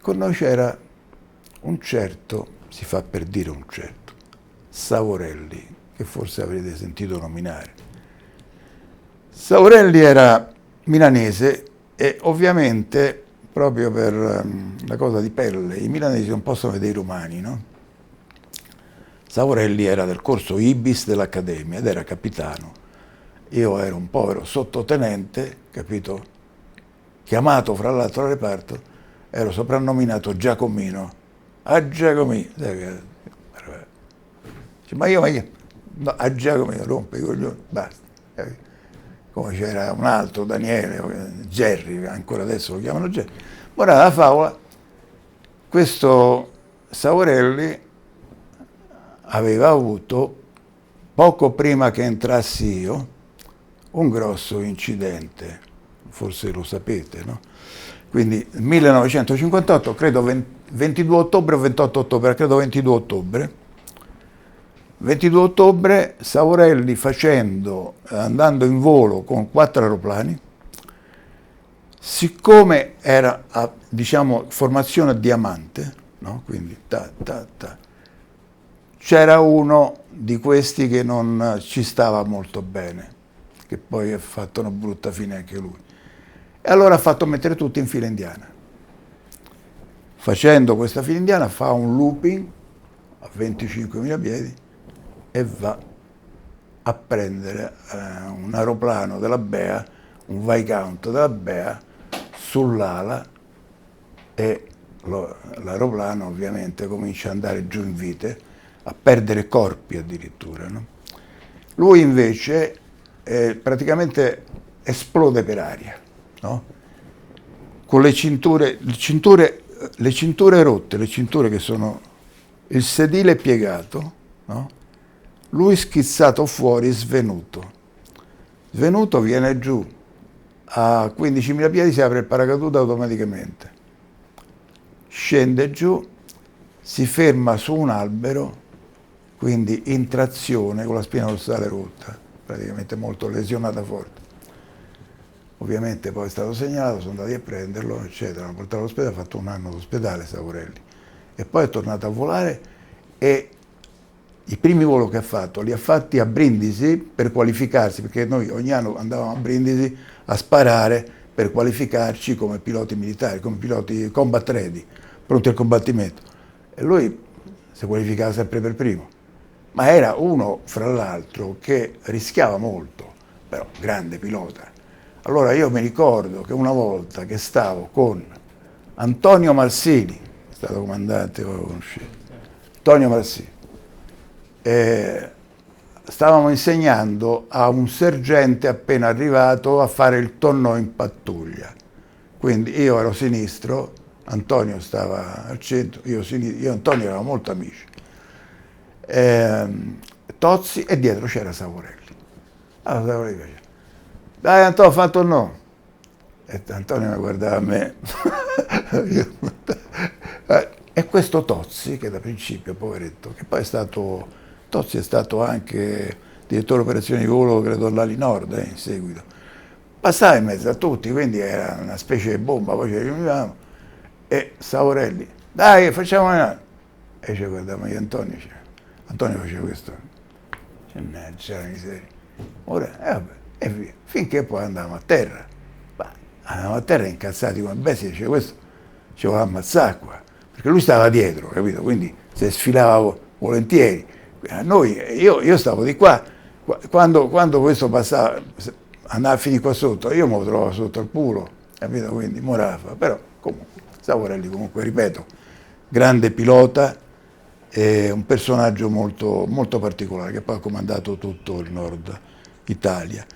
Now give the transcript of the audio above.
con noi c'era un certo, si fa per dire un certo, Savorelli, che forse avrete sentito nominare. Savorelli era milanese e ovviamente, proprio per la cosa di pelle, i milanesi non possono vedere i romani, no? Savorelli era del corso Ibis dell'Accademia ed era capitano. Io ero un povero sottotenente, capito? Chiamato fra l'altro al reparto, ero soprannominato Giacomino. A Giacomino. Ma io, no, a Giacomino rompe i coglioni, basta. Capito? Come c'era un altro, Daniele, Gerry, ancora adesso lo chiamano Gerry. Ora la favola, questo Savorelli aveva avuto, poco prima che entrassi io, un grosso incidente, forse lo sapete, no? Quindi 1958, credo 22 ottobre o 28 ottobre, credo 22 ottobre. 22 ottobre Savorelli andando in volo con 4 aeroplani, siccome era a, diciamo, formazione a diamante, no? Quindi c'era uno di questi che non ci stava molto bene, che poi ha fatto una brutta fine anche lui. E allora ha fatto mettere tutti in fila indiana. Facendo questa fila indiana fa un looping a 25.000 piedi e va a prendere un aeroplano della BEA, un Viscount della BEA, sull'ala, e l'aeroplano ovviamente comincia ad andare giù in vite, a perdere corpi addirittura, no? Lui invece praticamente esplode per aria, no? Con le cinture rotte, le cinture che sono il sedile piegato, no? Lui schizzato fuori, svenuto. Svenuto, viene giù a 15.000 piedi, si apre il paracadute automaticamente. Scende giù, si ferma su un albero, quindi in trazione con la spina dorsale rotta, praticamente molto lesionata forte. Ovviamente poi è stato segnalato, sono andati a prenderlo, eccetera, l'hanno portato all'ospedale, ha fatto un anno d'ospedale Savorelli. E poi è tornato a volare e i primi voli che ha fatto li ha fatti a Brindisi per qualificarsi, perché noi ogni anno andavamo a Brindisi a sparare per qualificarci come piloti militari, come piloti combat ready, pronti al combattimento. E lui si qualificava sempre per primo. Ma era uno, fra l'altro, che rischiava molto, però grande pilota. Allora io mi ricordo che una volta che stavo con Antonio Marsini, è stato comandante, voi lo conoscete, Antonio Marsini, stavamo insegnando a un sergente appena arrivato a fare il tonno in pattuglia. Quindi io ero sinistro, Antonio stava al centro, io e Antonio eravamo molto amici. Tozzi, e dietro c'era Savorelli. Allora Savorelli faceva: dai Antonio, ho fatto il no. E Antonio mi guardava a me. E questo Tozzi, che da principio, poveretto, che poi è stato, Tozzi è stato anche direttore operazioni di volo, credo, all'Ali Nord, in seguito. Passava in mezzo a tutti, quindi era una specie di bomba, poi ci riunivamo. E Savorelli: dai, facciamo una. E ci guardavamo io e Antonio, Antonio faceva questo. Mannaggia la miseria. Ora, vabbè, e via. Finché poi andavamo a terra. Ma andavamo a terra incazzati come bestie, dice: questo ci voleva ammazzare qua. Perché lui stava dietro, capito? Quindi se sfilava volentieri. A noi, io stavo di qua. Quando questo passava, andava a finire qua sotto, io me lo trovavo sotto al pulo, capito? Quindi morava. Però comunque, Savorelli comunque, ripeto, grande pilota, è un personaggio molto, molto particolare, che poi ha comandato tutto il nord Italia.